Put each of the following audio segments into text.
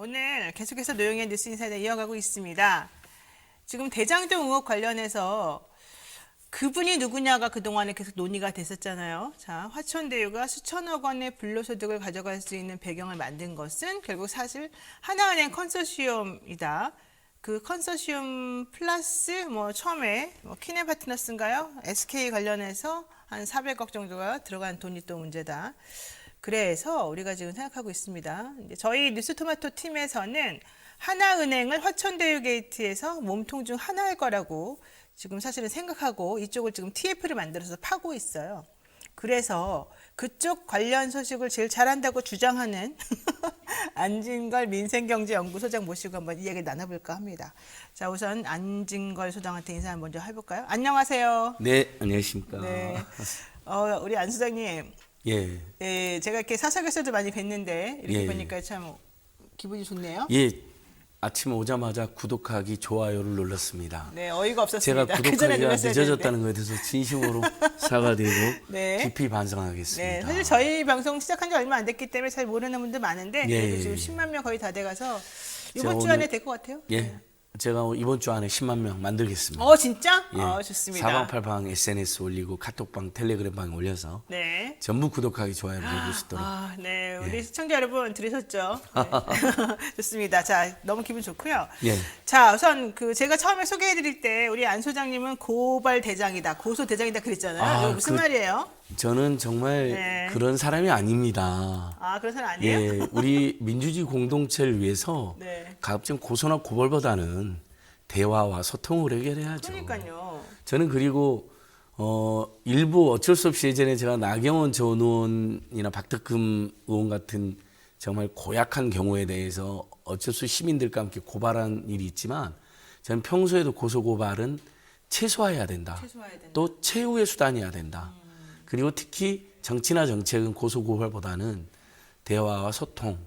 오늘 계속해서 노영의 뉴스 인사이드 이어가고 있습니다. 지금 대장동 의혹 관련해서 그분이 누구냐가 그동안에 계속 논의가 됐었잖아요. 자, 화천대유가 수천억 원의 불로소득을 가져갈 수 있는 배경을 만든 것은 결국 사실 하나은행 컨소시엄이다. 그 컨소시엄 플러스 처음에 키네파트너스인가요? SK 관련해서 한 400억 정도가 들어간 돈이 또 문제다. 그래서 우리가 지금 생각하고 있습니다. 이제 저희 뉴스토마토 팀에서는 하나은행을 화천대유 게이트에서 몸통 중 하나일 거라고 지금 사실은 생각하고 이쪽을 지금 TF를 만들어서 파고 있어요. 그래서 그쪽 관련 소식을 제일 잘한다고 주장하는 안진걸 민생경제연구소장 모시고 한번 이야기 나눠볼까 합니다. 자, 우선 안진걸 소장한테 인사 먼저 해볼까요? 안녕하세요. 네, 안녕하십니까. 네, 우리 안 소장님. 예. 예, 제가 이렇게 사석에서도 많이 뵀는데 이렇게 예. 보니까 참 기분이 좋네요. 예, 아침에 오자마자 구독하기, 좋아요를 눌렀습니다. 네, 어이가 없었습니다. 제가 그 전에 구독하기가 눌렀어야 늦어졌다는 되는데. 것에 대해서 진심으로 사과드리고 네. 깊이 반성하겠습니다. 네, 사실 저희 방송 시작한 지 얼마 안 됐기 때문에 잘 모르는 분들 많은데 예, 그래도 예. 지금 10만 명 거의 다 돼가서 제가 이번 주 안에 될 것 같아요. 예, 제가 이번 주 안에 10만 명 만들겠습니다. 진짜? 예, 좋습니다. 사방팔방 SNS 올리고 카톡방, 텔레그램방 올려서 네. 전부 구독하기, 좋아요를 누를 수 있도록. 네, 우리 시청자 여러분 들으셨죠? 네. 좋습니다. 자, 너무 기분 좋고요. 예. 자, 우선 제가 처음에 소개해드릴 때 우리 안 소장님은 고발 대장이다, 고소 대장이다 그랬잖아요. 이거 무슨 말이에요? 저는 정말 네. 그런 사람이 아닙니다. 그런 사람 아니에요? 예, 우리 민주주의 공동체를 위해서 네. 가급적 고소나 고발보다는 대화와 소통을 해결해야죠. 그러니까요. 저는 그리고 일부 어쩔 수 없이 예전에 제가 나경원 전 의원이나 박덕흠 의원 같은 정말 고약한 경우에 대해서 어쩔 수 없이 시민들과 함께 고발한 일이 있지만 저는 평소에도 고소 고발은 최소화해야 된다. 최소화해야 된다. 또 최후의 수단이어야 된다. 그리고 특히 정치나 정책은 고소 고발보다는 대화와 소통,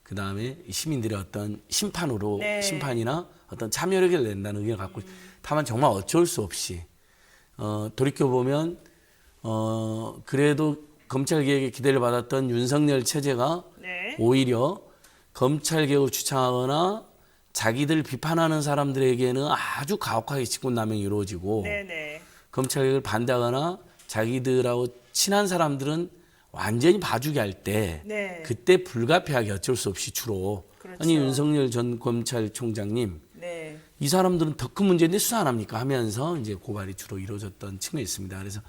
그 다음에 시민들의 어떤 심판으로 네. 심판이나 어떤 참여력을 낸다는 의견을 갖고 다만 정말 어쩔 수 없이 돌이켜 보면 그래도 검찰 개혁에 기대를 받았던 윤석열 체제가 네. 오히려 검찰 개혁을 주창하거나 자기들 비판하는 사람들에게는 아주 가혹하게 직권남용이 이루어지고 네네. 검찰 개혁을 반대하거나 자기들하고 친한 사람들은 완전히 봐주게 할 때 네. 그때 불가피하게 어쩔 수 없이 주로 그렇죠. 아니 윤석열 전 검찰총장님 네. 이 사람들은 더 큰 문제인데 수사 안 합니까 하면서 이제 고발이 주로 이루어졌던 측면이 있습니다. 그래서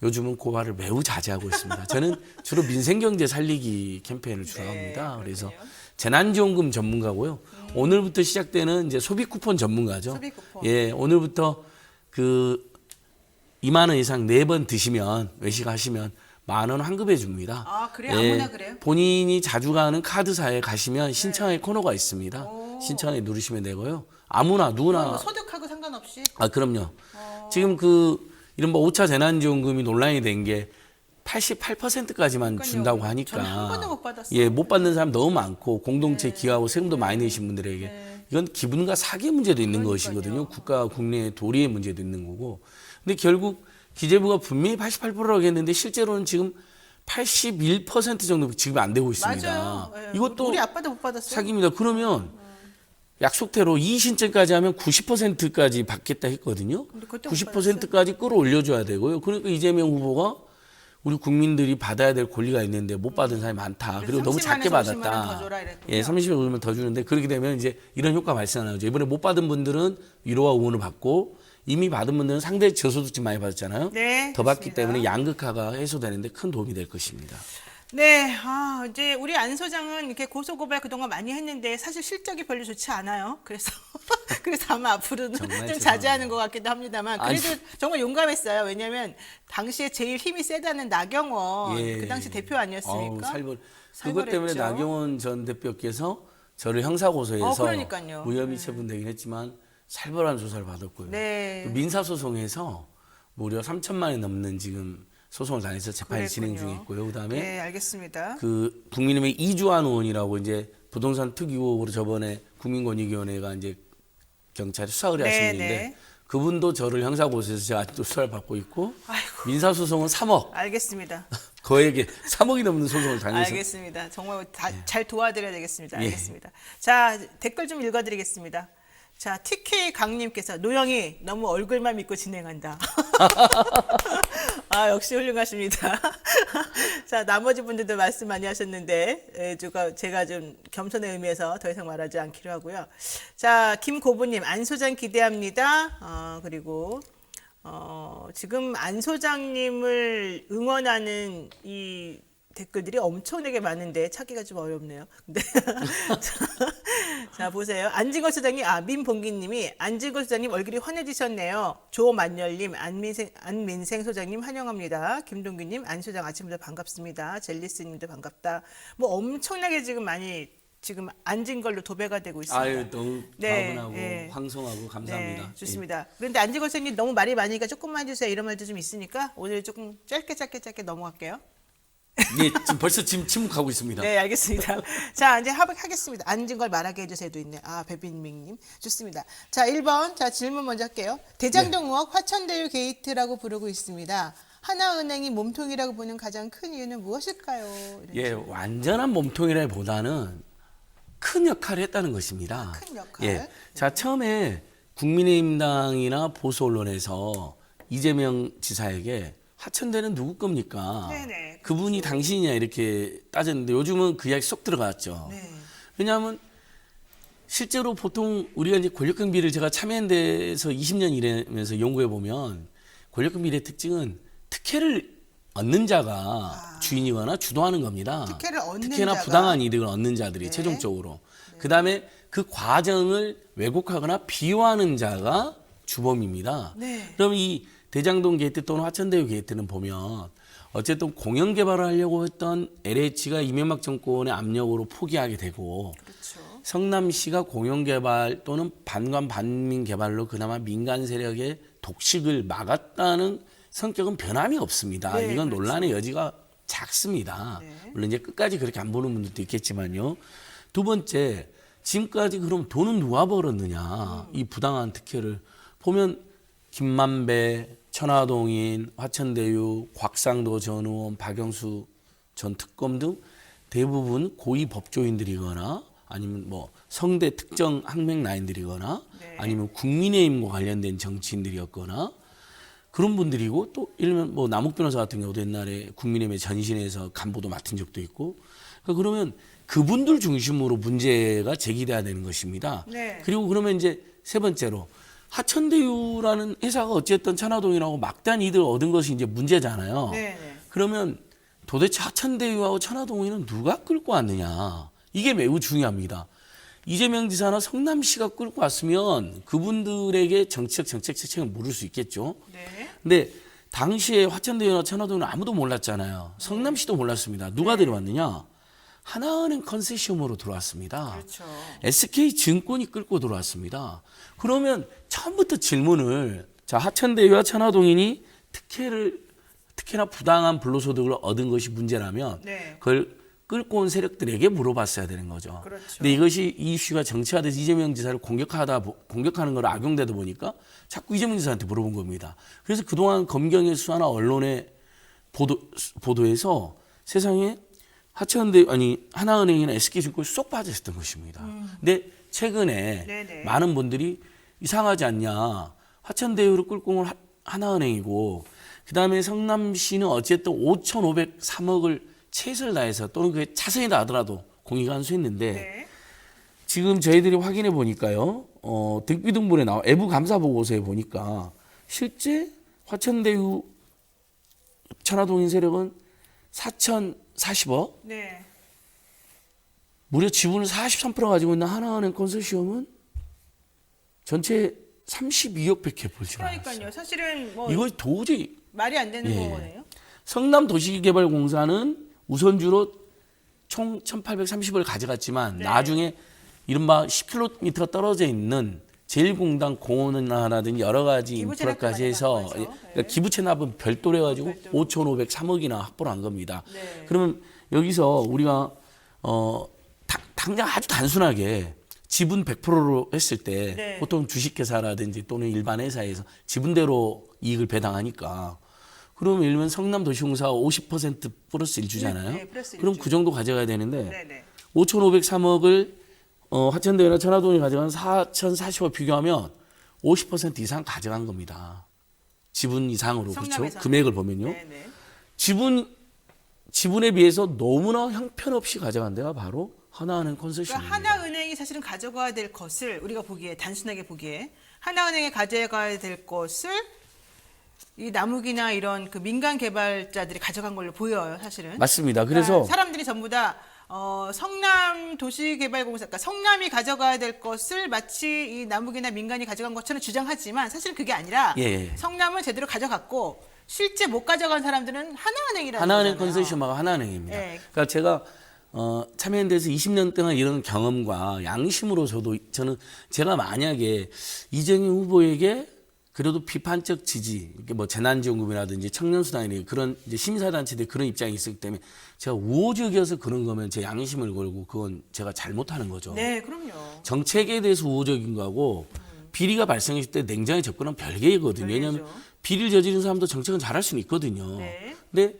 요즘은 고발을 매우 자제하고 있습니다. 저는 주로 민생경제 살리기 캠페인을 주로 합니다. 그래서 재난지원금 전문가고요. 오늘부터 시작되는 이제 소비 쿠폰 전문가죠. 소비 쿠폰. 예, 오늘부터 2만 원 이상 4번 드시면 외식하시면 10,000원 환급해 줍니다. 그래요? 아무나 그래요? 본인이 자주 가는 카드사에 가시면 신청의 코너가 있습니다. 신청에 누르시면 되고요. 아무나 누구나 소득하고 상관없이? 그럼요. 지금 이른바 5차 재난지원금이 논란이 된 게 88%까지만 준다고 하니까. 저는 한 번도 못 받았어요. 예, 못 받는 사람 너무 많고 공동체 기여하고 세금도 많이 내신 분들에게 이건 기분과 사기의 문제도 있는 것이거든요. 국가 국내의 도리의 문제도 있는 거고. 근데 결국 기재부가 분명히 88%라고 했는데 실제로는 지금 81% 정도 지급이 안 되고 있습니다. 맞아요. 네. 이것도 우리 아빠도 못 받았어요. 사기입니다. 그러면 약속대로 이의신청까지 하면 90%까지 받겠다 했거든요. 근데 그때 못 90%까지 끌어올려줘야 되고요. 그러니까 이재명 후보가 우리 국민들이 받아야 될 권리가 있는데 못 받은 사람이 많다. 그리고 너무 30만 작게 원에서 50만 원 더 받았다. 줘라 이랬군요. 예, 30만 원더 주는데 그렇게 되면 이제 이런 효과가 발생하죠. 이번에 못 받은 분들은 위로와 응원을 받고 이미 받은 분들은 상당히 저소득층 많이 받았잖아요. 네, 더 받기 좋습니다. 때문에 양극화가 해소되는데 큰 도움이 될 것입니다. 네, 이제 우리 안 소장은 이렇게 고소고발 그동안 많이 했는데 사실 실적이 별로 좋지 않아요. 그래서 아마 앞으로는 좀 정말 자제하는 것 같기도 합니다만 그래도 아니. 정말 용감했어요. 왜냐하면 당시에 제일 힘이 세다는 나경원 예. 그 당시 대표 아니었습니까? 그것 살벌했죠. 때문에 나경원 전 대표께서 저를 형사고소해서 그러니까요. 무혐의 처분되긴 했지만 살벌한 조사를 받았고요. 네. 또 민사소송에서 무려 3천만 원 넘는 지금 소송을 당해서 재판이 진행 중에 있고요. 그다음에 네, 알겠습니다. 국민의힘의 이주환 의원이라고 이제 부동산 투기 의혹으로 저번에 국민권익위원회가 이제 경찰에 수사 의뢰하신 네, 분인데 네. 그분도 저를 형사고소해서 제가 아직도 수사를 받고 있고 아이고. 민사소송은 3억. 알겠습니다. 거액의 3억이 넘는 소송을 당해서. 알겠습니다. 정말 잘 도와드려야 되겠습니다. 예. 알겠습니다. 자, 댓글 좀 읽어드리겠습니다. 자, TK 강님께서 노영이 너무 얼굴만 믿고 진행한다. 아, 역시 훌륭하십니다. 자, 나머지 분들도 말씀 많이 하셨는데 제가 좀 겸손의 의미에서 더 이상 말하지 않기로 하고요. 자, 김고부님 안 소장 기대합니다. 그리고 지금 안 소장님을 응원하는 이 댓글들이 엄청나게 많은데 찾기가 좀 어렵네요. 근데 자, 보세요. 안진걸 소장님, 민봉기님이 안진걸 소장님 얼굴이 환해지셨네요. 조만열님, 안민생 소장님 환영합니다. 김동규님, 안 소장 아침부터 반갑습니다. 젤리스님도 반갑다. 뭐 엄청나게 지금 많이 지금 안진걸로 도배가 되고 있습니다. 아유, 너무 네, 과분하고 네. 황송하고 감사합니다. 네, 좋습니다. 그런데 안진걸 선생님 너무 말이 많으니까 조금만 해주세요. 이런 말도 좀 있으니까 오늘 조금 짧게 넘어갈게요. 예, 지금 벌써 지금 침묵하고 있습니다. 네, 알겠습니다. 자, 이제 하겠습니다. 안진걸 말하게 해주세요도 있네. 배빈민님. 좋습니다. 자, 1번. 자, 질문 먼저 할게요. 대장동 의혹 화천대유 게이트라고 부르고 있습니다. 하나은행이 몸통이라고 보는 가장 큰 이유는 무엇일까요? 예, 완전한 몸통이라기보다는 큰 역할을 했다는 것입니다. 큰 역할. 예, 자 처음에 국민의힘당이나 보수 언론에서 이재명 지사에게 하천대는 누구 겁니까? 네네, 그분이 당신이냐 이렇게 따졌는데 요즘은 그 이야기 쏙 들어갔죠. 네. 왜냐하면 실제로 보통 우리가 이제 권력경비를 제가 참여한 데서 20년 일하면서 연구해 보면 권력경비의 특징은 특혜를 얻는 자가 주인이거나 주도하는 겁니다. 특혜를 얻는 특혜나 자가. 부당한 이득을 얻는 자들이 네. 최종적으로. 그다음에 그 과정을 왜곡하거나 비호하는 자가 주범입니다. 네. 그럼 이 대장동 게이트 또는 화천대유 게이트는 보면 어쨌든 공영 개발을 하려고 했던 LH가 이명박 정권의 압력으로 포기하게 되고 그렇죠. 성남시가 공영 개발 또는 반관 반민 개발로 그나마 민간 세력의 독식을 막았다는 성격은 변함이 없습니다. 네, 이건 그렇죠. 논란의 여지가 작습니다. 네. 물론 이제 끝까지 그렇게 안 보는 분들도 있겠지만요. 두 번째, 지금까지 그럼 돈은 누가 벌었느냐? 이 부당한 특혜를 보면 김만배, 천화동인, 화천대유, 곽상도 전 의원, 박영수 전 특검 등 대부분 고위 법조인들이거나 아니면 뭐 성대 특정 항맥 라인들이거나 네. 아니면 국민의힘과 관련된 정치인들이었거나 그런 분들이고 또 이러면 뭐 남욱 변호사 같은 경우도 옛날에 국민의힘의 전신에서 간부도 맡은 적도 있고 그러면 그분들 중심으로 문제가 제기돼야 되는 것입니다. 네. 그리고 그러면 이제 세 번째로 하천대유라는 회사가 어쨌든 천화동이라고 막대한 이득을 얻은 것이 이제 문제잖아요. 네, 네. 그러면 도대체 하천대유하고 천화동인은 누가 끌고 왔느냐. 이게 매우 중요합니다. 이재명 지사나 성남시가 끌고 왔으면 그분들에게 정책 책임을 물을 수 있겠죠. 네. 근데 당시에 화천대유나 천화동은 아무도 몰랐잖아요. 성남시도 몰랐습니다. 누가 데려왔느냐? 하나은행 컨세시엄으로 들어왔습니다. 그렇죠. SK증권이 끌고 들어왔습니다. 그러면 처음부터 질문을 자 하천대유와 천화동인이 특혜나 부당한 불로소득을 얻은 것이 문제라면 네. 그걸 끌고 온 세력들에게 물어봤어야 되는 거죠. 그렇죠. 근데 이것이 이 이슈가 정치화돼서 이재명 지사를 공격하는 걸 악용되다 보니까 자꾸 이재명 지사한테 물어본 겁니다. 그래서 그동안 검경의 수사나 언론의 보도에서 세상에 하나은행이나 SK증권이 쏙 빠져있었던 것입니다. 근데 최근에 네네. 많은 분들이 이상하지 않냐. 화천대유를 끌고 온 하나은행이고 그다음에 성남시는 어쨌든 5,503억을 최선을 다해서 또는 그게 차선이 나더라도 공익 안수했는데 네. 지금 저희들이 확인해 보니까요. 득비등본에 나와 외부 감사 보고서에 보니까 실제 화천대유 천화동인 세력은 4,040억 네. 무려 지분을 43% 가지고 있는 하나은행 컨소시엄은 전체 32억밖에 벌지 않았어요. 그러니까요. 사실은 뭐 이거 도저히 말이 안 되는 예. 거네요. 성남도시개발공사는 우선주로 총 1,830을 가져갔지만 네. 나중에 이른바 10km 떨어져 있는 제1공단 공원이라든지 여러 가지 기부 인프라까지 체납도 해서 많이 받고 하죠. 그러니까 기부 체납은 별도로 해가지고 별도로. 5,503억이나 확보를 한 겁니다. 네. 그러면 여기서 우리가 당장 아주 단순하게 지분 100%로 했을 때 네. 보통 주식회사라든지 또는 일반 회사에서 지분대로 이익을 배당하니까 그러면 예를 들면 성남도시공사가 50% 플러스 1주잖아요. 네, 플러스 그럼 1주. 그 정도 가져가야 되는데 네네. 5,503억을 화천대유나 천화동이 가져간 4,040억 비교하면 50% 이상 가져간 겁니다. 지분 이상으로 그렇죠? 성남에서는. 금액을 보면요. 네네. 지분에 비해서 너무나 형편없이 가져간 데가 바로 하나은행 컨소시엄입니다. 그러니까 하나은행이 사실은 가져가야 될 것을 우리가 보기에 단순하게 보기에 하나은행이 가져가야 될 것을 이 나무기나 이런 그 민간 개발자들이 가져간 걸로 보여요, 사실은. 맞습니다. 그래서 그러니까 사람들이 전부 다 성남 도시개발공사, 그러니까 성남이 가져가야 될 것을 마치 이 나무기나 민간이 가져간 것처럼 주장하지만 사실은 그게 아니라 예. 성남은 제대로 가져갔고 실제 못 가져간 사람들은 하나은행이라는 하나은행 거잖아요. 컨소시엄하고 하나은행입니다. 네. 그러니까 제가 참여연대에서 20년 동안 이런 경험과 양심으로 저는 제가 만약에 이정희 후보에게 그래도 비판적 지지, 이렇게 뭐 재난지원금이라든지 청년수당이나 그런 이제 시민사단체들 그런 입장이 있었기 때문에 제가 우호적이어서 그런 거면 제 양심을 걸고 그건 제가 잘못하는 거죠. 네, 그럼요. 정책에 대해서 우호적인 거하고 비리가 발생했을 때 냉정히 접근은 별개이거든요. 왜냐하면 별개죠. 비리를 저지른 사람도 정책은 잘할 수는 있거든요. 네. 근데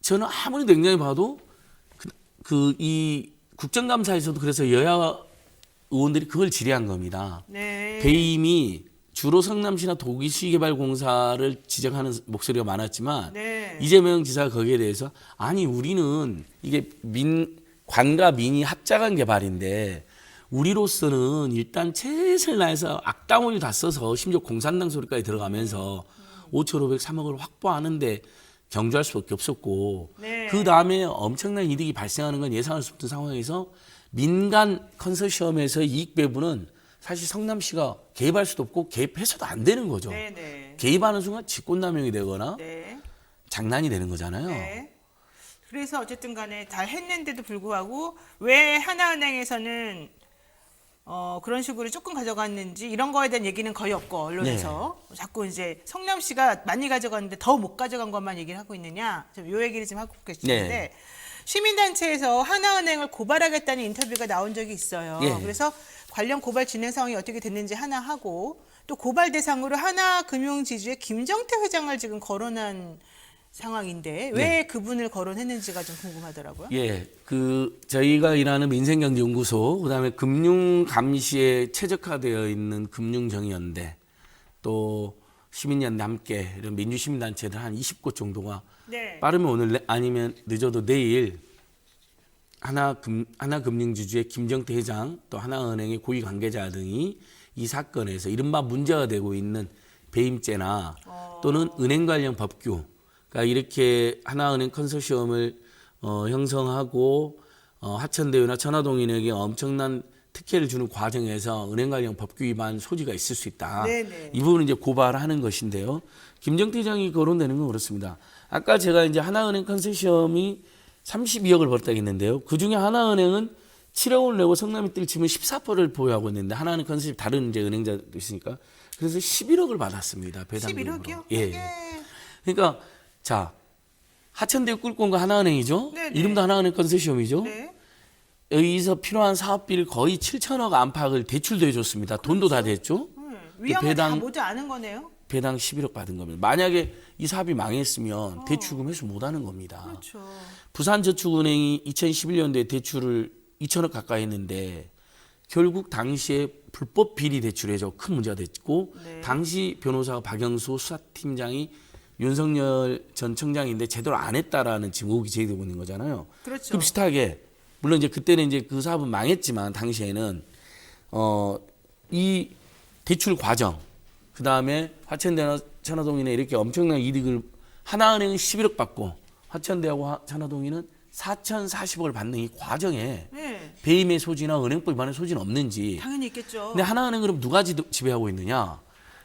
저는 아무리 냉정히 봐도 이 국정감사에서도 그래서 여야 의원들이 그걸 질의한 겁니다. 네. 배임이 주로 성남시나 도시개발공사를 지적하는 목소리가 많았지만 네. 이재명 지사가 거기에 대해서 아니 우리는 이게 관과 민이 합작한 개발인데 우리로서는 일단 최선을 다해서 악다운을 다 써서 심지어 공산당 소리까지 들어가면서 5,503억을 확보하는데 경주할 수밖에 없었고 네. 그 다음에 엄청난 이득이 발생하는 건 예상할 수 없던 상황에서 민간 컨소시엄에서 이익 배분은 사실 성남시가 개입할 수도 없고 개입해서도 안 되는 거죠. 네, 네. 개입하는 순간 직권남용이 되거나 네. 장난이 되는 거잖아요. 네. 그래서 어쨌든 간에 다 했는데도 불구하고 왜 하나은행에서는 그런 식으로 조금 가져갔는지 이런 거에 대한 얘기는 거의 없고 언론에서 자꾸 이제 성남시가 많이 가져갔는데 더 못 가져간 것만 얘기를 하고 있느냐 요 얘기를 좀 하고 계시는데 네. 시민단체에서 하나은행을 고발하겠다는 인터뷰가 나온 적이 있어요. 예. 그래서 관련 고발 진행 상황이 어떻게 됐는지 하나 하고 또 고발 대상으로 하나금융지주의 김정태 회장을 지금 거론한 상황인데 왜 그분을 거론했는지가 좀 궁금하더라고요. 예, 저희가 일하는 민생경제연구소, 그다음에 금융감시에 최적화되어 있는 금융정의연대, 또 시민연대 함께 이런 민주시민단체들 한 20곳 정도가 네. 빠르면 오늘 아니면 늦어도 내일 하나금융지주의 김정태 회장 또 하나은행의 고위 관계자 등이 이 사건에서 이른바 문제가 되고 있는 배임죄나 또는 은행 관련 법규, 그러니까 이렇게 하나은행 컨소시엄을 형성하고 하천대유나 천화동인에게 엄청난 특혜를 주는 과정에서 은행 관련 법규 위반 소지가 있을 수 있다. 네네. 이 부분을 이제 고발하는 것인데요. 김정태 회장이 거론되는 건 그렇습니다. 아까 제가 이제 하나은행 컨소시엄이 32억을 벌었다고 했는데요. 그 중에 하나은행은 7억을 내고 성남이 뜰치면 14%를 보유하고 있는데 하나은행 컨소시엄 다른 이제 은행자도 있으니까 그래서 11억을 받았습니다. 배당금으로. 11억이요? 예. 그러니까 자 하천대유 끌고 온 거 하나은행이죠. 네네. 이름도 하나은행 컨소시엄이죠. 네. 여기서 필요한 사업비를 거의 7천억 안팎을 대출도 해줬습니다. 돈도 다 됐죠. 위험을 다 배당- 모두 아는 거네요. 배당 11억 받은 겁니다. 만약에 이 사업이 망했으면 대출금 회수 못하는 겁니다. 그렇죠. 부산저축은행이 2011년도에 대출을 2천억 가까이 했는데 결국 당시에 불법 비리 대출해서 큰 문제가 됐고 네. 당시 변호사가 박영수 수사팀장이 윤석열 전 청장인데 제대로 안 했다라는 지금 의혹이 제기되고 있는 거잖아요. 그렇죠. 그 비슷하게 물론 이제 그때는 이제 그 사업은 망했지만 당시에는 이 대출 과정 그 다음에 화천대나 천화동인에 이렇게 엄청난 이득을 하나은행은 11억 받고 화천대하고 천화동인은 4,040억을 받는 이 과정에 네. 배임의 소지나 은행법 위반의 소지는 없는지. 당연히 있겠죠. 근데 하나은행 그럼 누가 지배하고 있느냐?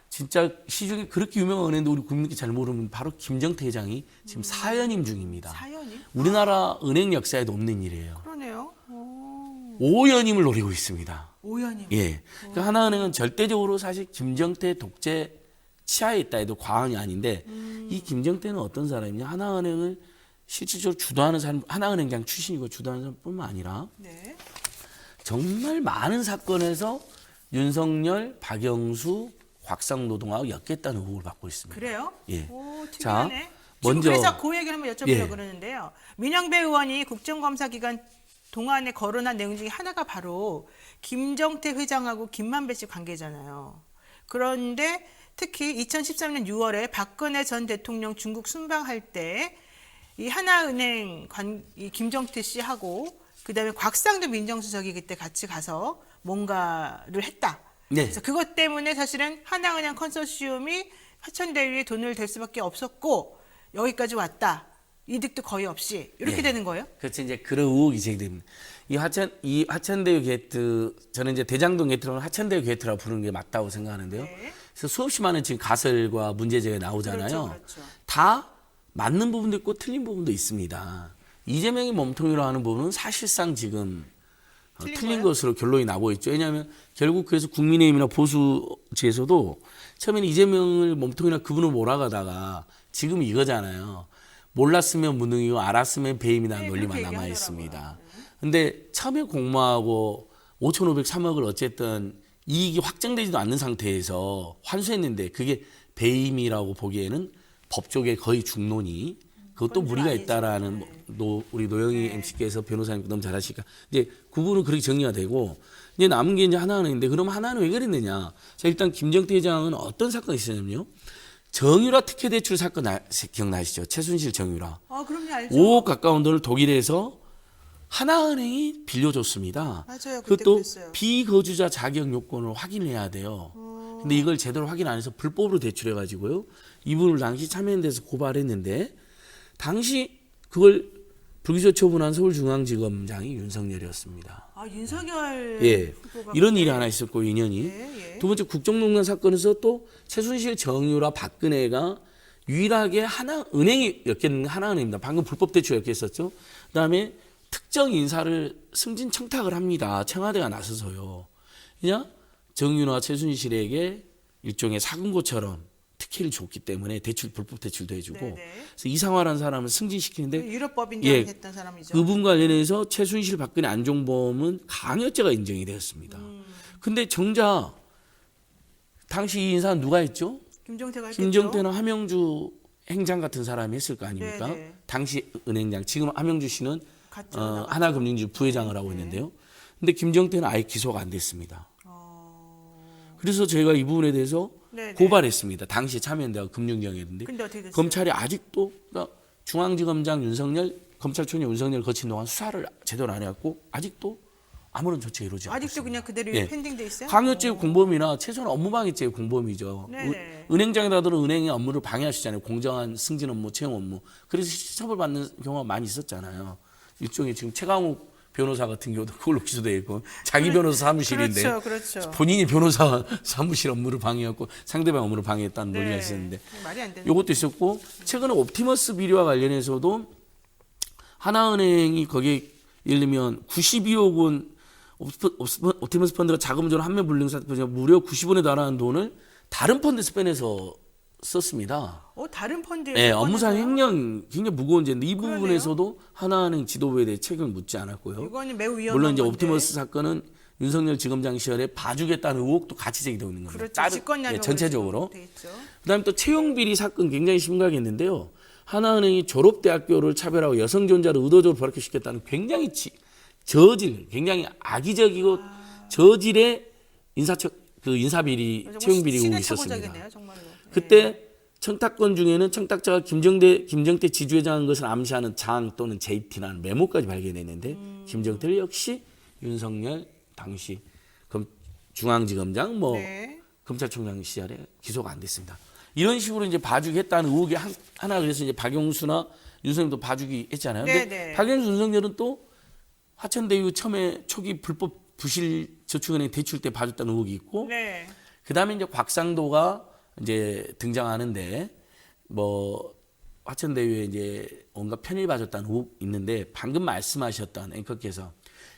진짜 시중에 그렇게 유명한 은행도 우리 국민들이 잘 모르는 바로 김정태 회장이 지금 사연임 중입니다. 사연이? 우리나라 은행 역사에도 없는 일이에요. 그러네요. 5연임을 노리고 있습니다. 오연님. 예. 그러니까 하나은행은 절대적으로 사실 김정태 독재 치하에 있다 해도 과언이 아닌데 이 김정태는 어떤 사람이냐? 하나은행을 실질적으로 주도하는 사람, 하나은행 그냥 출신이고 주도하는 사람뿐만 아니라 네. 정말 많은 사건에서 윤석열, 박영수, 곽상노동하고 엮였다는 의혹을 받고 있습니다. 그래요? 예. 오, 자, 특이하네. 먼저 그래서 그 얘기를 한번 여쭤보려고 예. 그러는데요. 민영배 의원이 국정감사 기간 동안에 거론한 내용 중에 하나가 바로 김정태 회장하고 김만배 씨 관계잖아요. 그런데 특히 2013년 6월에 박근혜 전 대통령 중국 순방할 때 이 하나은행 이 김정태 씨하고 그다음에 곽상도 민정수석이 그때 같이 가서 뭔가를 했다. 네. 그래서 그것 때문에 사실은 하나은행 컨소시엄이 화천대유에 돈을 댈 수밖에 없었고 여기까지 왔다. 이득도 거의 없이 이렇게 네. 되는 거예요? 그렇죠. 이제 그런 의혹이 제기됩니다. 이 화천대유 게이트, 저는 이제 대장동 게이트로는 화천대유 게이트라고 부르는 게 맞다고 생각하는데요. 네. 그래서 수없이 많은 지금 가설과 문제제가 나오잖아요. 그렇죠. 다 맞는 부분도 있고 틀린 부분도 있습니다. 이재명이 몸통이라고 하는 부분은 사실상 지금 틀린 것으로 결론이 나고 있죠. 왜냐하면 결국 그래서 국민의힘이나 보수지에서도 처음에는 이재명을 몸통이나 그분을 몰아가다가 지금 이거잖아요. 몰랐으면 무능이고 알았으면 배임이라는 네, 논리만 그렇게 남아 얘기하더라고요. 있습니다. 근데 처음에 공모하고 5,503억을 어쨌든 이익이 확정되지도 않는 상태에서 환수했는데 그게 배임이라고 보기에는 법조계 거의 중론이 그것도 그건 좀 무리가 아니죠. 있다라는 우리 노영희 MC께서 변호사님 너무 잘하시니까 이제 그 부분은 그렇게 정리가 되고 이제 남은 게 이제 하나은행인데 그럼 하나는 왜 그랬느냐? 자, 일단 김정태 회장은 어떤 사건이 있었냐면요. 정유라 특혜 대출 사건 기억나시죠? 최순실 정유라. 아, 그럼요, 알죠. 5억 가까운 돈을 독일에서 하나은행이 빌려줬습니다. 맞아요, 그때 그것도 그랬어요. 비거주자 자격 요건을 확인해야 돼요. 근데 이걸 제대로 확인 안 해서 불법으로 대출해가지고요. 이분을 당시 참여연대에서 고발했는데 당시 그걸 불기소 처분한 서울중앙지검장이 윤석열이었습니다. 아, 윤석열 예, 후보가 이런 일이 하나 있었고 인연이. 예. 두 번째 국정농단 사건에서 또 최순실, 정유라, 박근혜가 유일하게 하나은행이 엮였는 하나은행입니다. 방금 불법 대출 엮였었죠. 그다음에 특정 인사를 승진 청탁을 합니다. 청와대가 나서서요. 그냥 정유라, 최순실에게 일종의 사금고처럼 특혜를 줬기 때문에 대출 불법 대출도 해주고. 네네. 그래서 이상화라는 사람을 승진시키는데 유럽법인들 예, 했던 사람이죠. 그분 관련해서 최순실, 박근혜, 안종범은 강요죄가 인정이 되었습니다. 근데 정작 당시 이 인사는 누가 했죠? 김정태가 했겠죠. 김정태나 하명주 행장 같은 사람이 했을 거 아닙니까? 네네. 당시 은행장. 지금 하명주 씨는 갔죠, 하나금융지 부회장을 하고 있는데요. 근데 김정태는 아예 기소가 안 됐습니다. 그래서 저희가 이 부분에 대해서 네네. 고발했습니다. 당시 참여연대가 금융경이었는데 근데 어떻게 됐어요? 검찰이 아직도 그러니까 중앙지검장 윤석열, 검찰총장 윤석열 거친 동안 수사를 제대로 안 해갖고 아직도 아무런 조치가 이루어지지 않고 아직도 있습니다. 그냥 그대로 예. 펜딩돼 있어요? 강요죄 공범이나 최소한 업무방해죄 공범이죠. 네네. 은행장에다들은 은행의 업무를 방해하시잖아요. 공정한 승진 업무, 채용 업무. 그래서 처벌받는 경우가 많이 있었잖아요. 일종의 지금 최강욱 변호사 같은 경우도 그걸로 기소돼 있고 자기 변호사 사무실인데 그렇죠. 본인이 변호사 사무실 업무를 방해했고 상대방 업무를 방해했다는 논리가 있었는데 말이 안 되는. 이것도 있었고 최근에 옵티머스 비리와 관련해서도 하나은행이 거기에 예를 들면 92억 원 옵티머스 펀드가 자금 조달 한매 불능 사건 무려 90원에 달하는 돈을 다른 펀드에서 빼내서 썼습니다. 다른 펀드에 네, 업무상 횡령 굉장히 무거운 죄인데 이 그러네요. 부분에서도 하나은행 지도부에 대해 책임을 묻지 않았고요. 이거는 매우 위험한 물론 이제 건데. 옵티머스 사건은 윤석열 지검장 시절에 봐주겠다는 의혹도 같이 제기되고 있는 겁니다. 그렇죠. 직권남용으로 전체적으로. 돼 있죠. 그다음에 또 채용 비리 사건 굉장히 심각했는데요. 하나은행이 졸업대학교를 차별하고 여성 존자를 의도적으로 불합격시켰다는 굉장히 굉장히 악의적이고 저질의 인사비리, 채용 비리 의혹이 있었습니다. 시대착오적이네요, 정말로. 그때 청탁건 중에는 청탁자가 김정태 지주회장인 것을 암시하는 장 또는 JT라는 메모까지 발견했는데 김정태를 역시 윤석열 당시 중앙지검장 네. 검찰총장 시절에 기소가 안 됐습니다. 이런 식으로 이제 봐주기 했다는 의혹이 하나 그래서 이제 박영수나 윤석열도 봐주기 했잖아요. 근데 네네. 박영수, 윤석열은 또 화천대유 처음에 초기 불법 부실 저축은행 대출 때 봐줬다는 의혹이 있고 네. 그다음에 이제 곽상도가 이제 등장하는데 화천대유에 이제 뭔가 편을 봐줬다는 의혹 있는데 방금 말씀하셨던 앵커께서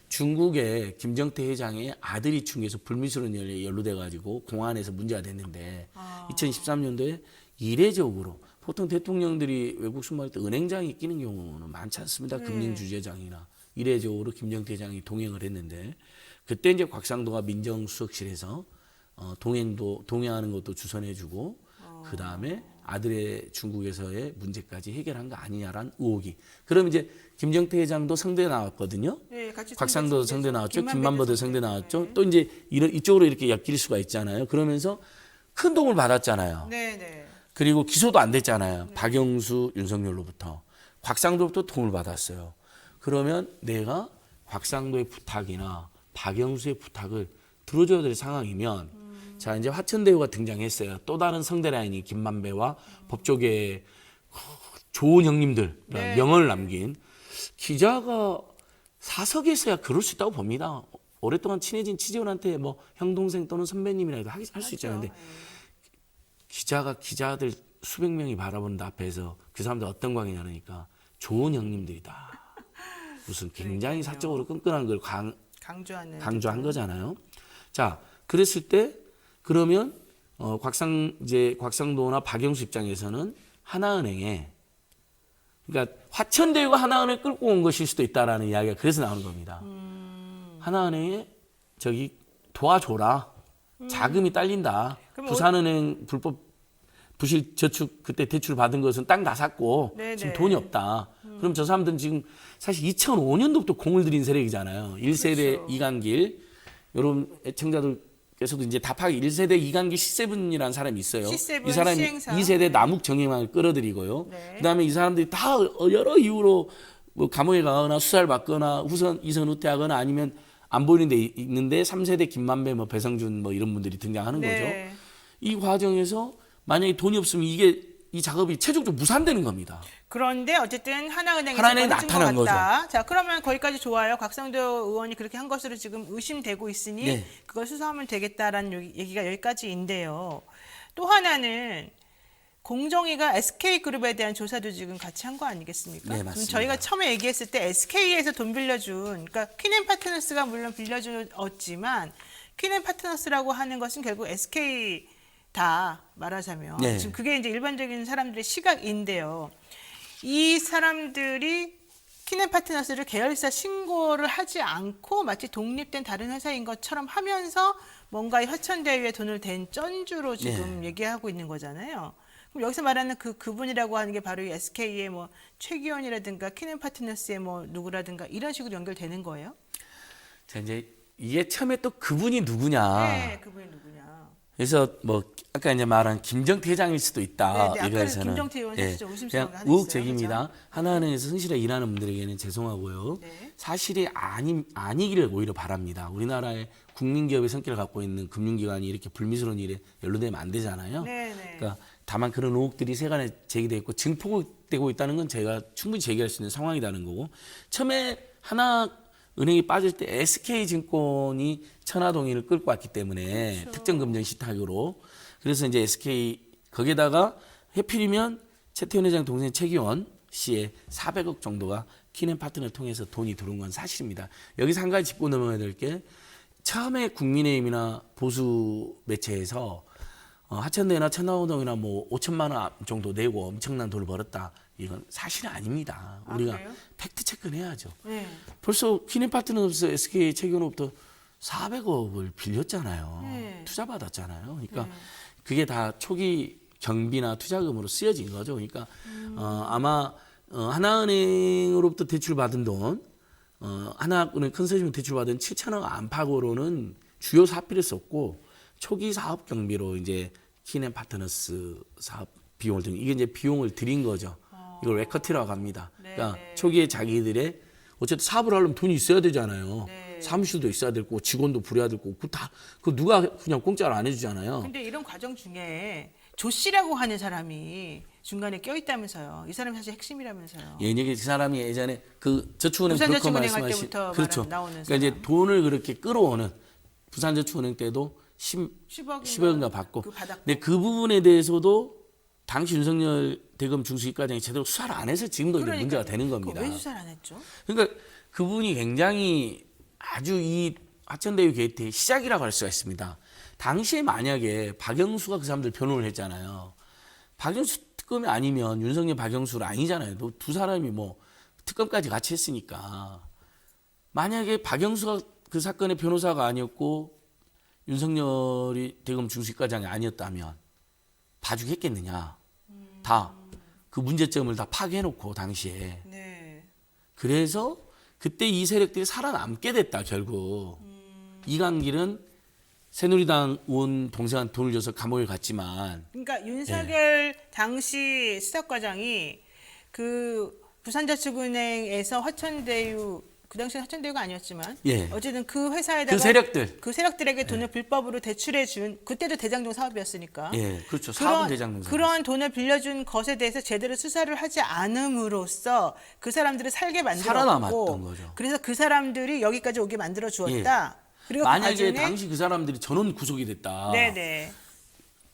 중국의 김정태 회장의 아들이 중국에서 불미스러운 일에 연루돼 가지고 공안에서 문제가 됐는데 2013년도에 이례적으로 보통 대통령들이 외국 순방할 때 은행장이 끼는 경우는 많지 않습니다. 금융주재장이나 이례적으로 김정태 회장이 동행을 했는데 그때 이제 곽상도가 민정수석실에서 동행하는 것도 주선해주고 그 다음에 아들의 중국에서의 문제까지 해결한 거 아니냐라는 의혹이. 그럼 이제 김정태 회장도 성대 나왔거든요. 네, 같이 곽상도 성대 나왔죠. 김만배도 김만배도 성대. 성대 나왔죠. 네. 또 이제 이쪽으로 이렇게 엮일 수가 있잖아요. 그러면서 큰 도움을 받았잖아요. 네, 네. 그리고 기소도 안 됐잖아요. 박영수, 윤석열로부터. 곽상도부터 도움을 받았어요. 그러면 내가 곽상도의 부탁이나 박영수의 부탁을 들어줘야 될 상황이면 자 이제 화천대유가 등장했어요. 또 다른 성대 라인이 김만배와 법조계 좋은 형님들 네. 명언을 남긴 기자가 사석에서야 그럴 수 있다고 봅니다. 오랫동안 친해진 취재원한테 뭐 형 동생 또는 선배님이라도 할 수 있잖아요. 근데 기자가 기자들 수백 명이 바라보는 앞에서 그 사람들 어떤 관계냐니까 좋은 형님들이다. 무슨 굉장히 사적으로 끈끈한 걸 강조한 거잖아요. 자, 그랬을 때 그러면 곽상도나 박영수 입장에서는 하나은행에 그러니까 화천대유가 하나은행 끌고 온 것일 수도 있다라는 이야기가 그래서 나오는 겁니다. 하나은행에 저기 도와줘라. 자금이 딸린다. 부산은행 불법 부실 저축 그때 대출 받은 것은 땅 다 샀고 네네. 지금 돈이 없다. 그럼 저 사람들은 지금 사실 2005년도부터 공을 들인 세력이잖아요. 1세대 그렇죠. 이강길 여러분 애청자들께서도 이제 답하기 1세대 이강길 C7이라는 사람이 있어요. C7 이 사람이 시행사. 2세대 남욱 정영학을 끌어들이고요. 네. 그다음에 이 사람들이 다 여러 이유로 뭐 감옥에 가거나 수사를 받거나 이선 후퇴하거나 아니면 안 보이는 데 있는데 3세대 김만배 뭐 배성준 뭐 이런 분들이 등장하는 네. 거죠. 이 과정에서 만약에 돈이 없으면 이 작업이 최종적으로 무산되는 겁니다. 그런데 어쨌든 하나은행에서 하나은행에 벌어진 나타난 것 같다. 자, 그러면 거기까지 좋아요. 곽상도 의원이 그렇게 한 것으로 지금 의심되고 있으니 네. 그걸 수사하면 되겠다라는 얘기가 여기까지인데요. 또 하나는 공정위가 SK그룹에 대한 조사도 지금 같이 한 거 아니겠습니까? 네, 그럼 맞습니다. 저희가 처음에 얘기했을 때 SK에서 돈 빌려준, 그러니까 퀸앤파트너스가 물론 빌려주었지만 퀸앤파트너스라고 하는 것은 결국 SK 다 말하자면 네. 지금 그게 이제 일반적인 사람들의 시각인데요. 이 사람들이 퀸앤파트너스를 계열사 신고를 하지 않고 마치 독립된 다른 회사인 것처럼 하면서 뭔가 이 화천대유에 돈을 댄 쩐주로 지금 얘기하고 있는 거잖아요. 그럼 여기서 말하는 그분이라고 하는 게 바로 이 SK의 뭐 최기원이라든가 퀸앤파트너스의 뭐 누구라든가 이런 식으로 연결되는 거예요? 자, 이제 이게 처음에 또 그분이 누구냐. 네, 그분이 누구냐. 그래서 뭐 아까 이제 말한 김정태 회장일 수도 있다. 네, 네, 이거에서는 아까 김정태 의원 사실 좀 의심스러운 게 그냥 하나 의혹 있어요. 제기입니다. 하나은행에서 성실하게 일하는 분들에게는 죄송하고요. 네. 사실이 아니기를 오히려 바랍니다. 우리나라의 국민기업의 성격을 갖고 있는 금융기관이 이렇게 불미스러운 일에 연루되면 안 되잖아요. 네, 네. 그러니까 다만 그런 의혹들이 세간에 제기되고 있고 증폭되고 있다는 건 제가 충분히 제기할 수 있는 상황이라는 거고 처음에 하나은행이 빠질 때 SK증권이 천화동인을 끌고 왔기 때문에 그렇죠. 특정금전 시탁으로 그래서 이제 SK 거기에다가 해필이면 최태원 회장 동생 최기원 씨의 400억 정도가 퀸앤파트너를 통해서 돈이 들어온 건 사실입니다. 여기서 한 가지 짚고 넘어가야 될 게 처음에 국민의힘이나 보수 매체에서 하천대나 천화동이나 뭐 5천만 원 정도 내고 엄청난 돈을 벌었다. 이건 사실은 아닙니다. 아, 우리가 그래요? 팩트 체크는 해야죠. 네. 벌써 퀸앤파트너스 SK 최기원으로부터 400억을 빌렸잖아요. 네. 투자 받았잖아요. 그러니까 그게 다 초기 경비나 투자금으로 쓰여진 거죠. 그러니까 아마 하나은행으로부터 대출받은 돈, 하나은행 컨소시엄 대출받은 7천억 안팎으로는 주요 사업비를 썼고 초기 사업 경비로 이제 퀸앤파트너스 사업 비용을 든 이게 이제 비용을 들인 거죠. 이걸 웨커티라고 합니다. 그러니까 네. 초기에 자기들의 어쨌든 사업을 하려면 돈이 있어야 되잖아요. 네. 사무실도 있어야 될 거고 직원도 부려야 될 거고 그 누가 그냥 공짜로 안 해주잖아요. 근데 이런 과정 중에 조 씨라고 하는 사람이 중간에 껴있다면서요. 이 사람이 사실 핵심이라면서요. 예, 이게 그 사람이 예전에 그 저축은행 부산저축은행 브로커 할 말씀하신 때부터 그렇죠. 나오는 그러니까 이제 사람. 돈을 그렇게 끌어오는 부산저축은행 때도 10억인가 받고. 그 받았고. 근데 그 부분에 대해서도 당시 윤석열 대검 중수기과장이 제대로 수사를 안 해서 지금도 이제 문제가 되는 겁니다. 왜 수사를 안 했죠? 그러니까 그분이 굉장히 아주 이 화천대유 게이트의 시작이라고 할 수가 있습니다. 당시에 만약에 박영수가 그 사람들 변호를 했잖아요. 박영수 특검이 아니면 윤석열 박영수는 아니잖아요. 두 사람이 뭐 특검까지 같이 했으니까. 만약에 박영수가 그 사건의 변호사가 아니었고 윤석열이 대검 중수과장이 아니었다면 봐주겠겠느냐. 다 그 문제점을 다 파괴해놓고 당시에. 네. 그래서 그때 이 세력들이 살아남게 됐다 결국. 이강길은 새누리당 의원 동생한테 돈을 줘서 감옥에 갔지만 그러니까 윤석열 당시 수사과장이 그 부산저축은행에서 화천대유 그 당시는 화천대유가 아니었지만 예. 어쨌든 그 회사에다가 그 세력들 에게 돈을 불법으로 대출해 준 그때도 대장동 사업이었으니까 예, 그렇죠. 사업은 대장동 사업. 그런 돈을 빌려준 것에 대해서 제대로 수사를 하지 않음으로써 그 사람들을 살게 살아남았던 만들었고 거죠. 그래서 그 사람들이 여기까지 오게 만들어 주었다. 그리고 만약에 그 당시 그 사람들이 전원 구속이 됐다. 네네.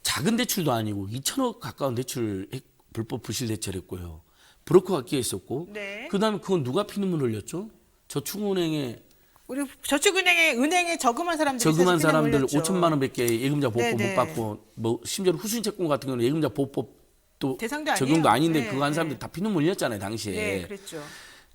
작은 대출도 아니고 2천억 가까운 대출 불법 부실 대출했고요. 브로커가 끼어 있었고. 네. 그다음에 그건 누가 피눈물 흘렸죠? 저축은행에 우리 저축은행에 은행에 저금한 사람들이 저금한 있어서 그냥 사람들 올렸죠. 5천만 원밖에 예금자 보호법 네네. 못 받고 뭐 심지어 후순위 채권 같은 경우는 예금자 보호법도 대상도 적용도 아니에요. 아닌데 네, 그거 한 네. 사람들 다 피눈물 흘렸잖아요 당시에. 네, 그랬죠.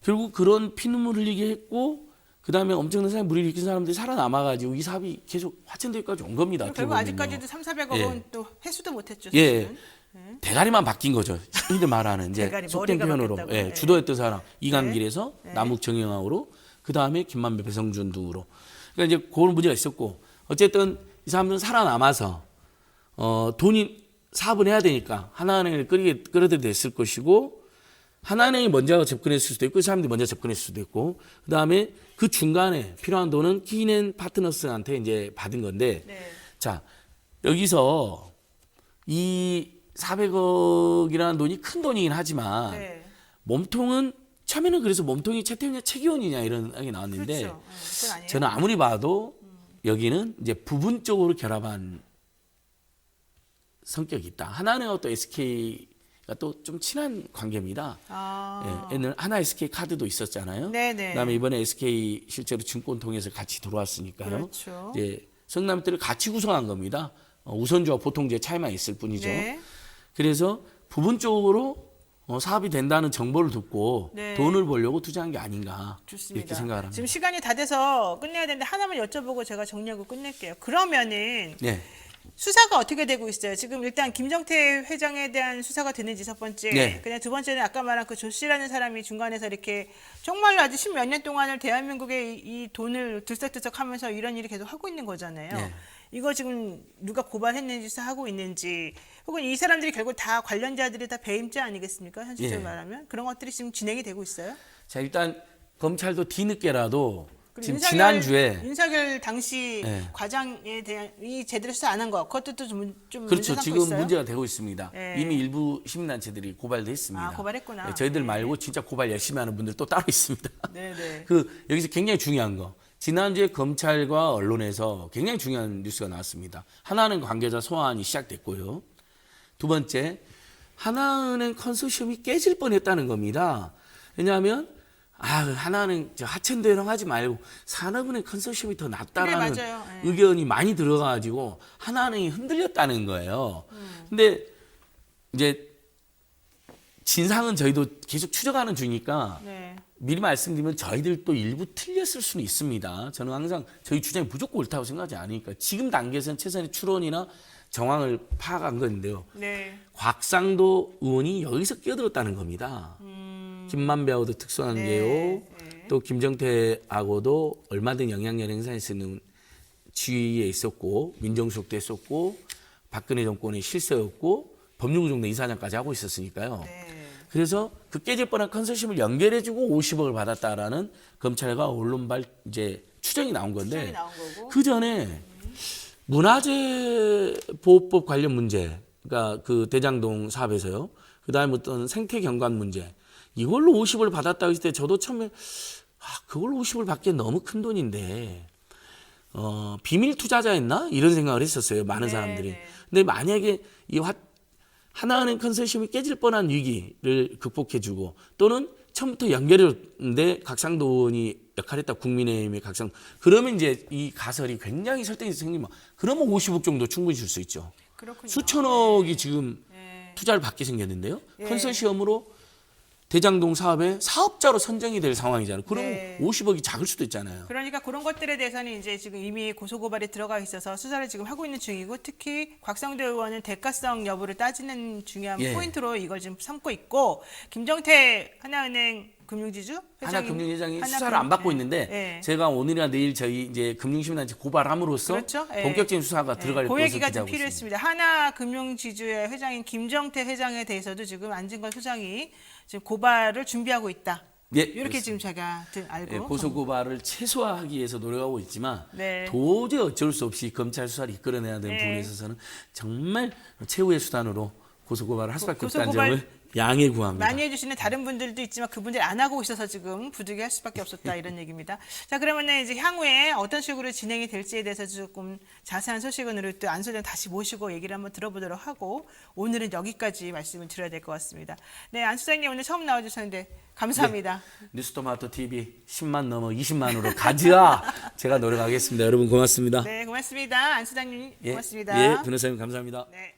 결국 그런 피눈물 흘리게 했고 그다음에 엄청난 사람 무리를 일으킨 사람들이 살아남아가지고 이 사업이 계속 화천대유까지 온 겁니다. 어떻게 결국 보면요. 아직까지도 3,400억 원 또 회수도 못했죠. 예. 사실은. 대가리만 바뀐 거죠. 흔히들 말하는 이제 대가리, 속된 머리가 표현으로 바뀌었다고. 예, 네. 주도했던 사람 이강길에서 남욱 정영학으로 그 다음에 김만배 배성준 등으로 그러니까 이제 그런 문제가 있었고 어쨌든 이 사람들은 살아남아서 돈이 사업을 해야 되니까 하나은행을 끌어들여 냈을 것이고 하나은행이 먼저 접근했을 수도 있고 그 사람들이 먼저 접근했을 수도 있고 그 다음에 그 중간에 필요한 돈은 키넨 파트너스한테 이제 받은 건데 네. 자 여기서 이 400억이라는 돈이 큰 돈이긴 하지만 네. 몸통은 처음에는 그래서 몸통이 최태훈이냐 최기원이냐 이런 생각이 나왔는데 그렇죠. 그건 아니에요. 저는 아무리 봐도 여기는 이제 부분적으로 결합한 성격이 있다. 하나은행하고 또 SK가 또 좀 친한 관계입니다. 아. 예, 옛날 하나 SK 카드도 있었잖아요. 네네. 그다음에 이번에 SK 실제로 증권 통해서 같이 들어왔으니까요. 그렇죠. 이제 성남들을 같이 구성한 겁니다. 우선주와 보통주의 차이만 있을 뿐이죠. 네. 그래서 부분적으로 사업이 된다는 정보를 듣고 네. 돈을 벌려고 투자한 게 아닌가 좋습니다. 이렇게 생각을 합니다. 지금 시간이 다 돼서 끝내야 되는데 하나만 여쭤보고 제가 정리하고 끝낼게요. 그러면은 네. 수사가 어떻게 되고 있어요? 지금 일단 김정태 회장에 대한 수사가 되는지 첫 번째, 네. 그냥 두 번째는 아까 말한 그 조 씨라는 사람이 중간에서 이렇게 정말로 아주 십몇 년 동안을 대한민국의 이 돈을 들썩들썩하면서 이런 일을 계속 하고 있는 거잖아요. 네. 이거 지금 누가 고발했는지 수사하고 있는지 혹은 이 사람들이 결국 다 관련자들이 다 배임자 아니겠습니까? 현실적으로 예. 말하면 그런 것들이 지금 진행이 되고 있어요. 자 일단 검찰도 뒤늦게라도 그리고 지금 지난주에 윤석열 당시 네. 과장에 대한 이 제대로 수사 안 한 거 그것도 좀 그렇죠. 문제 삼고 지금 있어요. 문제가 되고 있습니다. 네. 이미 일부 시민단체들이 고발도 했습니다. 아, 고발했구나. 네, 저희들 네. 말고 진짜 고발 열심히 하는 분들 또 따로 있습니다. 네네. 그 여기서 굉장히 중요한 거. 지난주에 검찰과 언론에서 굉장히 중요한 뉴스가 나왔습니다. 하나은행 관계자 소환이 시작됐고요. 두 번째, 하나은행 컨소시엄이 깨질 뻔했다는 겁니다. 왜냐하면 하나은행 하천대유랑 하지 말고 산업은행 컨소시엄이 더 낫다라는 그래, 맞아요. 네. 의견이 많이 들어가가지고 하나은행이 흔들렸다는 거예요. 근데 이제 진상은 저희도 계속 추적하는 중이니까 네. 미리 말씀드리면 저희들도 일부 틀렸을 수는 있습니다. 저는 항상 저희 주장이 무조건 옳다고 생각하지 않으니까 지금 단계에서는 최선의 추론이나 정황을 파악한 건데요. 네. 곽상도 의원이 여기서 끼어들었다는 겁니다. 김만배하고도 특수관계요. 네. 또 김정태하고도 얼마든 영향력 행사할 수 있는 지위에 있었고 민정수석도 했었고 박근혜 정권의 실세였고 법률구정도 이사장까지 하고 있었으니까요. 네. 그래서 그 깨질 뻔한 컨소시엄을 연결해주고 50억을 받았다라는 검찰과 언론발 이제 추정이 나온 건데 추정이 나온 거고. 그 전에 문화재 보호법 관련 문제, 그러니까 그 대장동 사업에서요. 그 다음에 어떤 생태 경관 문제 이걸로 50을 받았다고 했을 때 저도 처음에 그걸로 50을 받기엔 너무 큰 돈인데 비밀 투자자였나 이런 생각을 했었어요. 많은 네, 사람들이. 네. 근데 만약에 이 하나은행 컨소시엄이 깨질 뻔한 위기를 극복해주고 또는 처음부터 연결했는데 곽상도 의원이 역할했다 국민의힘의 곽상도 그러면 이제 이 가설이 굉장히 설득이 생기면 그러면 50억 정도 충분히 줄 수 있죠. 그렇군요. 수천억이 지금 네. 투자를 받게 생겼는데요. 예. 컨소시엄으로 대장동 사업의 사업자로 선정이 될 상황이잖아요. 그러면 네. 50억이 작을 수도 있잖아요. 그러니까 그런 것들에 대해서는 이제 지금 이미 고소고발이 들어가 있어서 수사를 지금 하고 있는 중이고 특히 곽상도 의원은 대가성 여부를 따지는 중요한 예. 포인트로 이걸 지금 삼고 있고 김정태 하나은행 금융지주 하나금융회장이 수사를 안 받고 있는데 예. 제가 오늘이나 내일 저희 이제 금융시민단체 고발함으로써 그렇죠? 예. 본격적인 수사가 들어갈 그 것으로 얘기가 좀 기대하고 있습니다. 필요했습니다. 하나금융지주의 회장인 김정태 회장에 대해서도 지금 안진걸 소장이 지금 고발을 준비하고 있다. 예, 이렇게 지금 제가 알고 예, 고소 고발을 최소화하기 위해서 노력하고 있지만 네. 도저히 어쩔 수 없이 검찰 수사를 이끌어내야 되는 네. 부분에 있어서는 정말 최후의 수단으로 고소 고발을 할 수밖에 없다는 고소고발 점을 양해 구합니다. 많이 해주시는 다른 분들도 있지만 그분들이 안 하고 있어서 지금 부득이할 수밖에 없었다 이런 얘기입니다. 자 그러면은 이제 향후에 어떤 식으로 진행이 될지에 대해서 조금 자세한 소식은 우리 또 안 소장 다시 모시고 얘기를 한번 들어보도록 하고 오늘은 여기까지 말씀을 드려야 될 것 같습니다. 네, 안 소장님 오늘 처음 나와주셨는데 감사합니다. 뉴스토마토 TV 10만 넘어 20만으로 가자. 제가 노력하겠습니다. 여러분 고맙습니다. 네, 고맙습니다. 안 소장님 예, 고맙습니다. 예, 변호사님 감사합니다. 네.